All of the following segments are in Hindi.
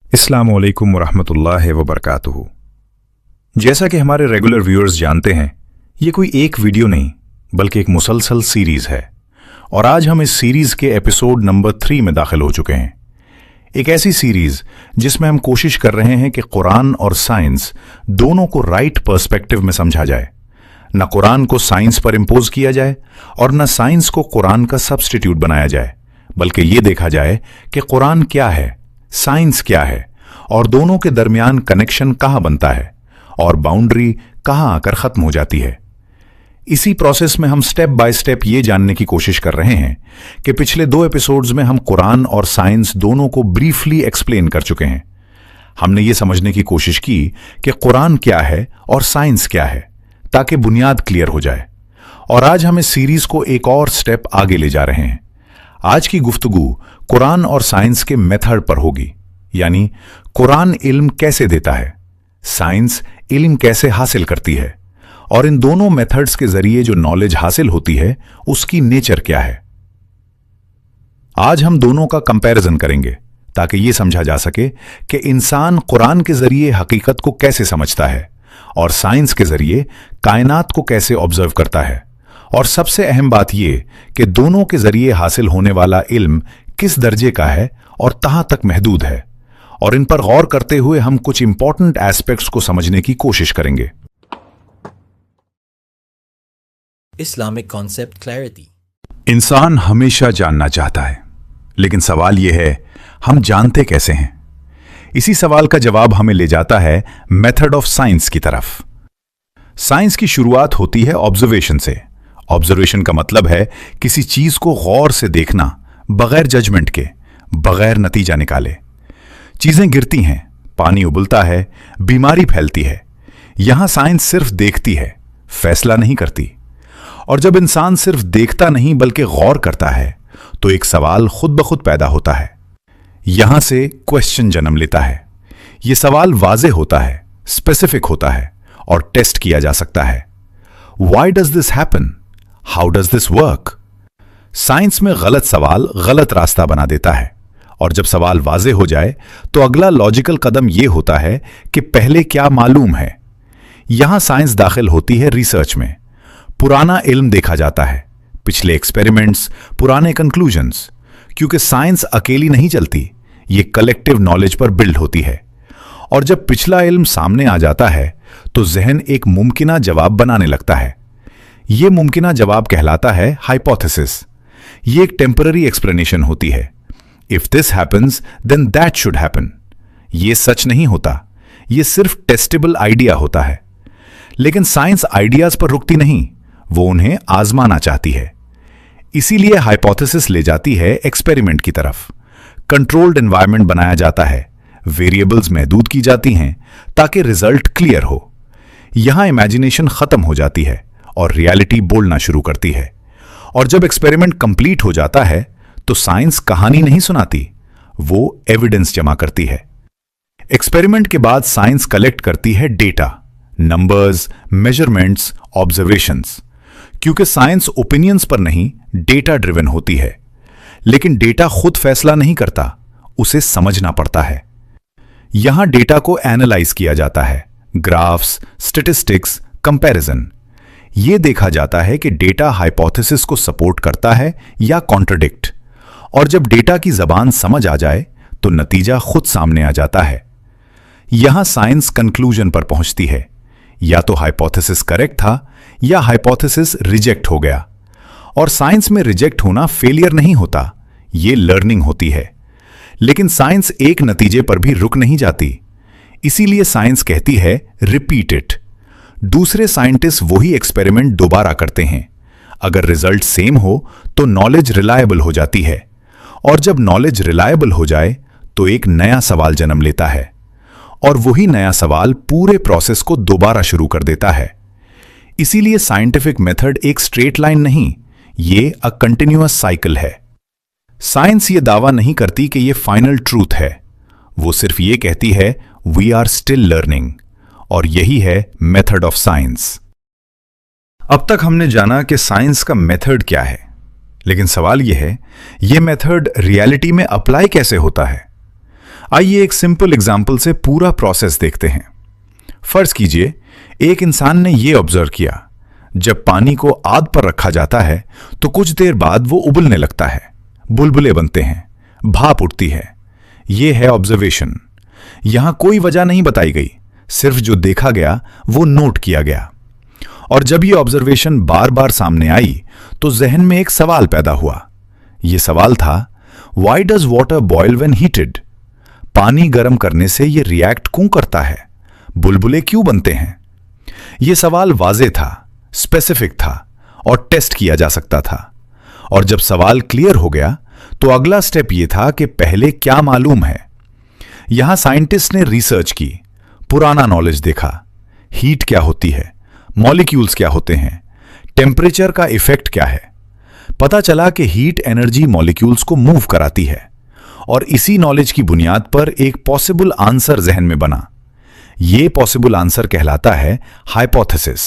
अस्सलामु अलैकुम वरहमतुल्लाहि वबरकातुहू। जैसा कि हमारे रेगुलर व्यूअर्स जानते हैं, ये कोई एक वीडियो नहीं बल्कि एक मुसलसल सीरीज है और आज हम इस सीरीज के एपिसोड नंबर 3 में दाखिल हो चुके हैं। एक ऐसी सीरीज जिसमें हम कोशिश कर रहे हैं कि कुरान और साइंस दोनों को राइट पर्सपेक्टिव में समझा जाए। न कुरान को साइंस पर इम्पोज किया जाए और न साइंस को कुरान का सब्स्टिट्यूट बनाया जाए, बल्कि ये देखा जाए कि कुरान क्या है, साइंस क्या है और दोनों के दरमियान कनेक्शन कहां बनता है और बाउंड्री कहां आकर खत्म हो जाती है। इसी प्रोसेस में हम स्टेप बाय स्टेप ये जानने की कोशिश कर रहे हैं कि पिछले 2 एपिसोड्स में हम कुरान और साइंस दोनों को ब्रीफली एक्सप्लेन कर चुके हैं। हमने ये समझने की कोशिश की कि कुरान क्या है और साइंस क्या है, ताकि बुनियाद क्लियर हो जाए। और आज हम इस सीरीज को एक और स्टेप आगे ले जा रहे हैं। आज की गुफ्तगू कुरान और साइंस के मेथड पर होगी, यानी कुरान इल्म कैसे देता है, साइंस इल्म कैसे हासिल करती है और इन दोनों मेथड्स के जरिए जो नॉलेज हासिल होती है उसकी नेचर क्या है। आज हम दोनों का कंपैरिजन करेंगे ताकि यह समझा जा सके कि इंसान कुरान के जरिए हकीकत को कैसे समझता है और साइंस के जरिए कायनात को कैसे ऑब्जर्व करता है। और सबसे अहम बात यह कि दोनों के जरिए हासिल होने वाला इल्म किस दर्जे का है और कहां तक महदूद है। और इन पर गौर करते हुए हम कुछ इंपॉर्टेंट एस्पेक्ट्स को समझने की कोशिश करेंगे। Islamic concept clarity. इंसान हमेशा जानना चाहता है, लेकिन सवाल यह है हम जानते कैसे हैं। इसी सवाल का जवाब हमें ले जाता है मेथड ऑफ साइंस की तरफ। साइंस की शुरुआत होती है ऑब्जर्वेशन से। ऑब्जर्वेशन का मतलब है किसी चीज को गौर से देखना, बगैर जजमेंट के, बगैर नतीजा निकाले। चीजें गिरती हैं, पानी उबलता है, बीमारी फैलती है। यहां साइंस सिर्फ देखती है, फैसला नहीं करती। और जब इंसान सिर्फ देखता नहीं बल्कि गौर करता है तो एक सवाल खुद ब खुद पैदा होता है। यहां से क्वेश्चन जन्म लेता है। यह सवाल वाज़ेह होता है, स्पेसिफिक होता है और टेस्ट किया जा सकता है। Why does this happen? How does this work? Science में गलत सवाल गलत रास्ता बना देता है और जब सवाल वाज़ेह हो जाए तो अगला लॉजिकल कदम यह होता है कि पहले क्या मालूम है। यहां साइंस दाखिल होती है रिसर्च में। पुराना इल्म देखा जाता है, पिछले एक्सपेरिमेंट्स, पुराने कंक्लूजन्स, क्योंकि साइंस अकेली नहीं चलती, ये कलेक्टिव नॉलेज पर बिल्ड होती है। और जब पिछला इल्म सामने आ जाता है तो जहन एक मुमकिना जवाब बनाने लगता है। यह मुमकिना जवाब कहलाता है हाइपोथेसिस। ये एक टेम्पररी एक्सप्लेनेशन होती है। If this happens then that should happen. यह सच नहीं होता, यह सिर्फ टेस्टेबल आइडिया होता है। लेकिन साइंस आइडियाज पर रुकती नहीं, वो उन्हें आजमाना चाहती है। इसीलिए हाइपोथेसिस ले जाती है एक्सपेरिमेंट की तरफ। कंट्रोल्ड एनवायरनमेंट बनाया जाता है, वेरिएबल्स महदूद की जाती हैं ताकि रिजल्ट क्लियर हो। यहां इमेजिनेशन खत्म हो जाती है और रियलिटी बोलना शुरू करती है। और जब एक्सपेरिमेंट कंप्लीट हो जाता है तो साइंस कहानी नहीं सुनाती, वो एविडेंस जमा करती है। एक्सपेरिमेंट के बाद साइंस कलेक्ट करती है डेटा, नंबर्स, मेजरमेंट्स, ऑब्जर्वेशंस, क्योंकि साइंस ओपिनियंस पर नहीं डेटा ड्रिवन होती है। लेकिन डेटा खुद फैसला नहीं करता, उसे समझना पड़ता है। यहां डेटा को एनालाइज किया जाता है, ग्राफ्स, स्टैटिस्टिक्स, कंपैरिजन। यह देखा जाता है कि डेटा हाइपोथेसिस को सपोर्ट करता है या कॉन्ट्रडिक्ट। और जब डेटा की जबान समझ आ जाए तो नतीजा खुद सामने आ जाता है। यहां साइंस कंक्लूजन पर पहुंचती है, या तो हाइपोथेसिस करेक्ट था या हाइपोथेसिस रिजेक्ट हो गया। और साइंस में रिजेक्ट होना फेलियर नहीं होता, यह लर्निंग होती है। लेकिन साइंस एक नतीजे पर भी रुक नहीं जाती। इसीलिए साइंस कहती है रिपीट इट। दूसरे साइंटिस्ट वही एक्सपेरिमेंट दोबारा करते हैं। अगर रिजल्ट सेम हो तो नॉलेज रिलायबल हो जाती है। और जब नॉलेज रिलायबल हो जाए तो एक नया सवाल जन्म लेता है और वही नया सवाल पूरे प्रोसेस को दोबारा शुरू कर देता है। इसीलिए साइंटिफिक मेथड एक स्ट्रेट लाइन नहीं, ये अ कंटिन्यूअस साइकिल है। साइंस ये दावा नहीं करती कि ये फाइनल ट्रूथ है, वो सिर्फ ये कहती है वी आर स्टिल लर्निंग। और यही है मेथड ऑफ साइंस। अब तक हमने जाना कि साइंस का मेथड क्या है, लेकिन सवाल यह है ये मेथड रियलिटी में अप्लाई कैसे होता है। आइए एक सिंपल एग्जाम्पल से पूरा प्रोसेस देखते हैं। फर्ज कीजिए एक इंसान ने यह ऑब्जर्व किया, जब पानी को आग पर रखा जाता है तो कुछ देर बाद वो उबलने लगता है, बुलबुले बनते हैं, भाप उठती है। यह है ऑब्जर्वेशन। यहां कोई वजह नहीं बताई गई, सिर्फ जो देखा गया वो नोट किया गया। और जब ये ऑब्जर्वेशन बार बार सामने आई तो जहन में एक सवाल पैदा हुआ। यह सवाल था, why does water boil when heated? पानी गर्म करने से यह रिएक्ट क्यों करता है? बुलबुले क्यों बनते हैं? यह सवाल वाज़ेह था, स्पेसिफिक था और टेस्ट किया जा सकता था। और जब सवाल क्लियर हो गया तो अगला स्टेप यह था कि पहले क्या मालूम है। यहां साइंटिस्ट ने रिसर्च की, पुराना नॉलेज देखा, हीट क्या होती है, मॉलिक्यूल्स क्या होते हैं, टेम्परेचर का इफेक्ट क्या है। पता चला कि हीट एनर्जी मॉलिक्यूल्स को मूव कराती है। और इसी नॉलेज की बुनियाद पर एक पॉसिबल आंसर जहन में बना। यह पॉसिबल आंसर कहलाता है हाइपोथेसिस।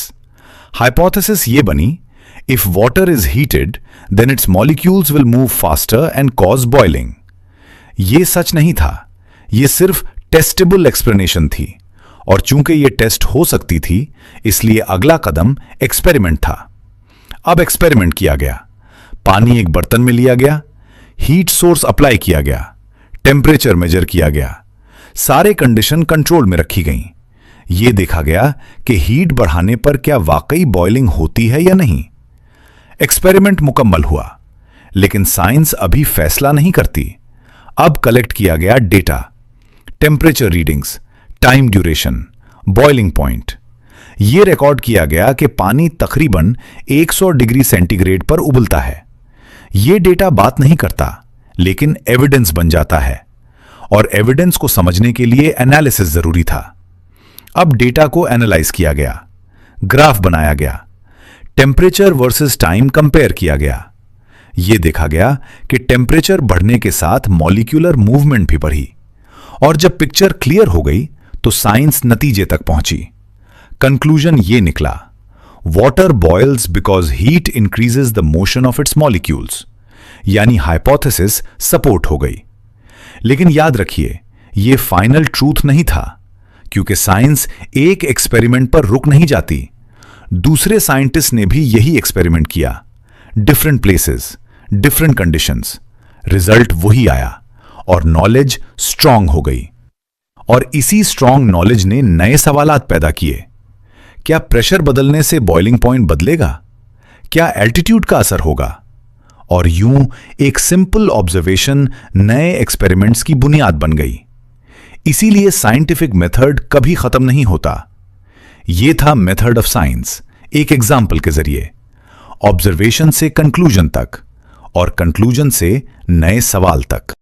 हाइपोथेसिस ये बनी, if water is heated then its molecules will move faster and cause boiling. यह सच नहीं था, यह सिर्फ टेस्टेबल एक्सप्लेनेशन थी। और चूंकि यह टेस्ट हो सकती थी, इसलिए अगला कदम एक्सपेरिमेंट था। अब एक्सपेरिमेंट किया गया, पानी एक बर्तन में लिया गया, हीट सोर्स अप्लाई किया गया, टेम्परेचर मेजर किया गया, सारे कंडीशन कंट्रोल में रखी गईं। यह देखा गया कि हीट बढ़ाने पर क्या वाकई बॉइलिंग होती है या नहीं। एक्सपेरिमेंट मुकम्मल हुआ, लेकिन साइंस अभी फैसला नहीं करती। अब कलेक्ट किया गया data, temperature readings, time duration, boiling point. यह रिकॉर्ड किया गया कि पानी तकरीबन 100 डिग्री सेंटीग्रेड पर उबलता है। यह डेटा बात नहीं करता, लेकिन एविडेंस बन जाता है। और एविडेंस को समझने के लिए एनालिसिस जरूरी था। अब डेटा को एनालाइज किया गया, ग्राफ बनाया गया, टेम्परेचर वर्सेस टाइम कंपेयर किया गया। यह देखा गया कि टेम्परेचर बढ़ने के साथ मॉलिक्यूलर मूवमेंट भी बढ़ी। और जब पिक्चर क्लियर हो गई तो साइंस नतीजे तक पहुंची। कंक्लूजन ये निकला, water boils because heat increases the motion of its molecules. यानी हाइपोथेसिस सपोर्ट हो गई। लेकिन याद रखिए, यह फाइनल ट्रूथ नहीं था, क्योंकि साइंस एक एक्सपेरिमेंट पर रुक नहीं जाती। दूसरे साइंटिस्ट ने भी यही एक्सपेरिमेंट किया, different places, different conditions. Result वही आया और नॉलेज स्ट्रांग हो गई। और इसी स्ट्रांग नॉलेज ने नए सवालात पैदा किए। क्या प्रेशर बदलने से बॉइलिंग पॉइंट बदलेगा? क्या एल्टीट्यूड का असर होगा? और यूं एक सिंपल ऑब्जर्वेशन नए एक्सपेरिमेंट्स की बुनियाद बन गई। इसीलिए साइंटिफिक मेथड कभी खत्म नहीं होता। यह था मेथड ऑफ साइंस, एक एग्जाम्पल के जरिए, ऑब्जर्वेशन से कंक्लूजन तक और कंक्लूजन से नए सवाल तक।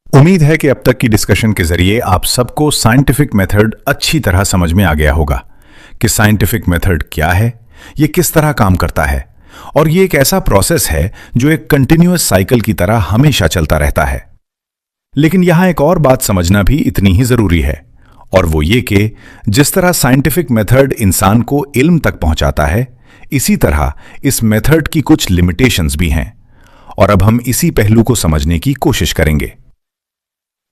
उम्मीद है कि अब तक की डिस्कशन के जरिए आप सबको साइंटिफिक मेथड अच्छी तरह समझ में आ गया होगा कि साइंटिफिक मेथड क्या है, यह किस तरह काम करता है। और यह एक ऐसा प्रोसेस है जो एक कंटिन्यूअस साइकिल की तरह हमेशा चलता रहता है। लेकिन यहां एक और बात समझना भी इतनी ही जरूरी है, और वो ये कि जिस तरह साइंटिफिक मेथड इंसान को इल्म तक पहुंचाता है, इसी तरह इस मेथड की कुछ लिमिटेशंस भी हैं। और अब हम इसी पहलू को समझने की कोशिश करेंगे।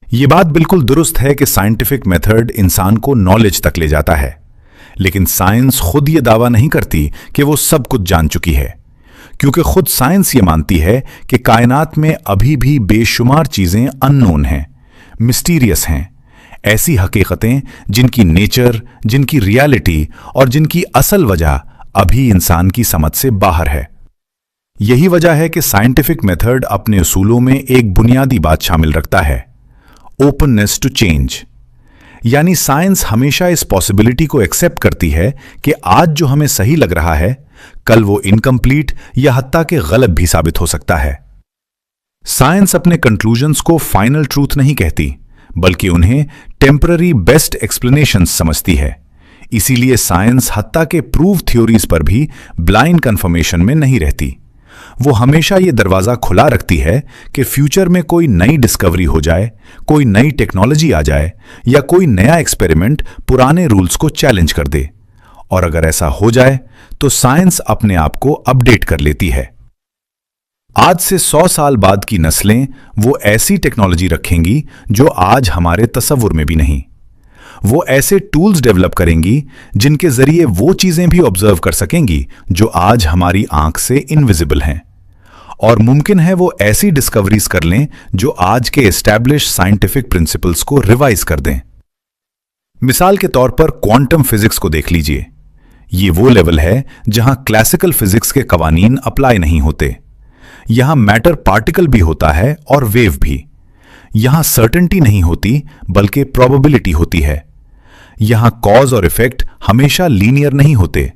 यह बात बिल्कुल दुरुस्त है कि साइंटिफिक मेथड इंसान को नॉलेज तक ले जाता है, लेकिन साइंस खुद यह दावा नहीं करती कि वो सब कुछ जान चुकी है, क्योंकि खुद साइंस ये मानती है कि कायनात में अभी भी बेशुमार चीजें अननोन हैं, मिस्टीरियस हैं, ऐसी हकीकतें जिनकी नेचर, जिनकी रियलिटी और जिनकी असल वजह अभी इंसान की समझ से बाहर है। यही वजह है कि साइंटिफिक मेथड अपने उसूलों में एक बुनियादी बात शामिल रखता है, ओपननेस टू चेंज। यानी साइंस हमेशा इस पॉसिबिलिटी को एक्सेप्ट करती है कि आज जो हमें सही लग रहा है, कल वो इनकम्प्लीट या हत्ता के गलत भी साबित हो सकता है। साइंस अपने कंक्लूजन्स को फाइनल ट्रूथ नहीं कहती, बल्कि उन्हें टेम्पररी बेस्ट एक्सप्लेनेशंस समझती है। इसीलिए साइंस हत्ता के प्रूव थ्योरीज पर भी ब्लाइंड कंफर्मेशन में नहीं रहती। वो हमेशा ये दरवाजा खुला रखती है कि फ्यूचर में कोई नई डिस्कवरी हो जाए, कोई नई टेक्नोलॉजी आ जाए या कोई नया एक्सपेरिमेंट पुराने रूल्स को चैलेंज कर दे। और अगर ऐसा हो जाए तो साइंस अपने आप को अपडेट कर लेती है। आज से 100 साल बाद की नस्लें वो ऐसी टेक्नोलॉजी रखेंगी जो आज हमारे तसव्वुर में भी नहीं। वो ऐसे टूल्स डेवलप करेंगी जिनके जरिए वो चीजें भी ऑब्जर्व कर सकेंगी जो आज हमारी आंख से इनविजिबल हैं। और मुमकिन है वो ऐसी डिस्कवरीज कर लें जो आज के एस्टैब्लिश साइंटिफिक प्रिंसिपल्स को रिवाइज कर दें। मिसाल के तौर पर क्वांटम फिजिक्स को देख लीजिए। ये वो लेवल है जहां क्लासिकल फिजिक्स के कवानीन अप्लाई नहीं होते। यहां मैटर पार्टिकल भी होता है और वेव भी। यहां सर्टेनिटी नहीं होती बल्कि प्रोबेबिलिटी होती है। यहां कॉज और इफेक्ट हमेशा लीनियर नहीं होते।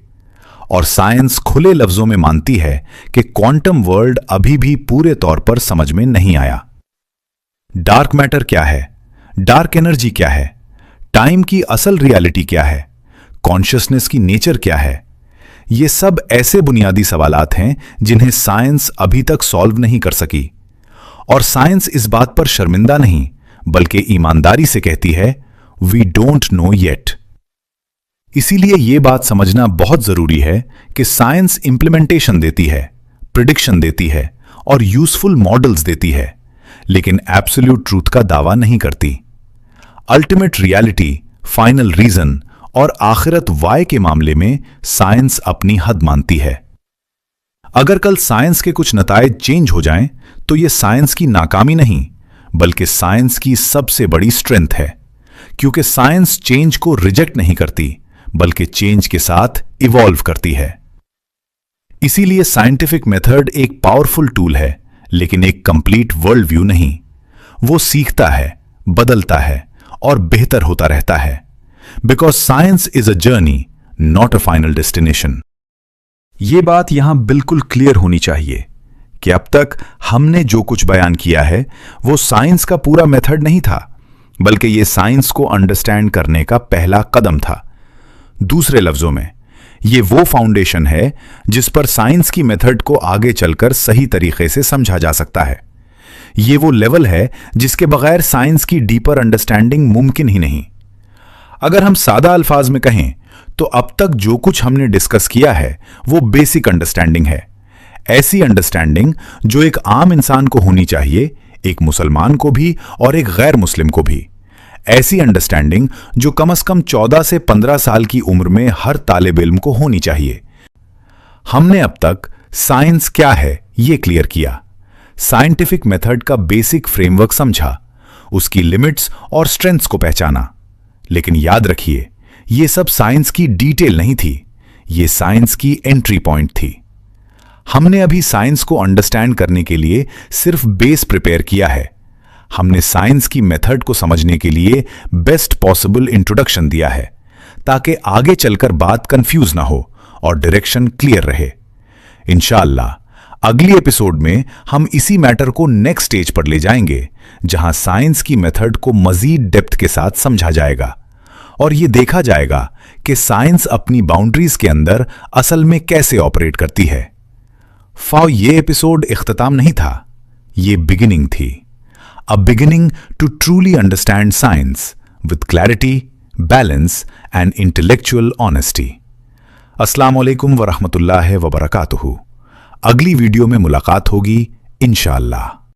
और साइंस खुले लफ्जों में मानती है कि क्वांटम वर्ल्ड अभी भी पूरे तौर पर समझ में नहीं आया। डार्क मैटर क्या है? डार्क एनर्जी क्या है? टाइम की असल रियलिटी क्या है? कॉन्शियसनेस की नेचर क्या है? ये सब ऐसे बुनियादी सवालात हैं जिन्हें साइंस अभी तक सॉल्व नहीं कर सकी। और साइंस इस बात पर शर्मिंदा नहीं बल्कि ईमानदारी से कहती है, वी डोंट नो येट। इसीलिए यह बात समझना बहुत जरूरी है कि साइंस इंप्लीमेंटेशन देती है, प्रिडिक्शन देती है और यूजफुल मॉडल्स देती है, लेकिन एब्सोल्यूट ट्रूथ का दावा नहीं करती। अल्टीमेट रियलिटी, फाइनल रीजन और आखिरत वाय के मामले में साइंस अपनी हद मानती है। अगर कल साइंस के कुछ नतायज चेंज हो जाएं, तो यह साइंस की नाकामी नहीं बल्कि साइंस की सबसे बड़ी स्ट्रेंथ है, क्योंकि साइंस चेंज को रिजेक्ट नहीं करती बल्कि चेंज के साथ इवॉल्व करती है। इसीलिए साइंटिफिक मेथड एक पावरफुल टूल है, लेकिन एक कंप्लीट वर्ल्ड व्यू नहीं। वो सीखता है, बदलता है और बेहतर होता रहता है। Because science is a journey, not a final destination. ये बात यहां बिल्कुल क्लियर होनी चाहिए कि अब तक हमने जो कुछ बयान किया है वो साइंस का पूरा मेथड नहीं था, बल्कि ये साइंस को अंडरस्टैंड करने का पहला कदम था। दूसरे लफ्जों में, ये वो फाउंडेशन है जिस पर साइंस की मेथड को आगे चलकर सही तरीके से समझा जा सकता है। ये वो लेवल है जिसके बगैर साइंस की डीपर अंडरस्टैंडिंग मुमकिन ही नहीं। अगर हम सादा अल्फाज में कहें तो अब तक जो कुछ हमने डिस्कस किया है वो बेसिक अंडरस्टैंडिंग है। ऐसी अंडरस्टैंडिंग जो एक आम इंसान को होनी चाहिए, एक मुसलमान को भी और एक गैर मुस्लिम को भी। ऐसी अंडरस्टैंडिंग जो कम से कम 14 से 15 साल की उम्र में हर तालिब इल्म को होनी चाहिए। हमने अब तक साइंस क्या है यह क्लियर किया, साइंटिफिक मेथड का बेसिक फ्रेमवर्क समझा, उसकी लिमिट्स और स्ट्रेंथ्स को पहचाना। लेकिन याद रखिए, यह सब साइंस की डिटेल नहीं थी, यह साइंस की एंट्री पॉइंट थी। हमने अभी साइंस को अंडरस्टैंड करने के लिए सिर्फ बेस प्रिपेयर किया है। हमने साइंस की मेथड को समझने के लिए बेस्ट पॉसिबल इंट्रोडक्शन दिया है, ताकि आगे चलकर बात कंफ्यूज ना हो और डायरेक्शन क्लियर रहे। इंशाअल्लाह अगली एपिसोड में हम इसी मैटर को नेक्स्ट स्टेज पर ले जाएंगे, जहां साइंस की मेथड को मजीद डेप्थ के साथ समझा जाएगा और यह देखा जाएगा कि साइंस अपनी बाउंड्रीज के अंदर असल में कैसे ऑपरेट करती है। ये एपिसोड इख्तिताम नहीं था, ये बिगिनिंग थी। A beginning to truly understand science with clarity, balance and intellectual honesty. अस्सलाम वालेकुम व रहमतुल्लाहि व बरकातुहू। अगली वीडियो में मुलाकात होगी इंशाअल्लाह।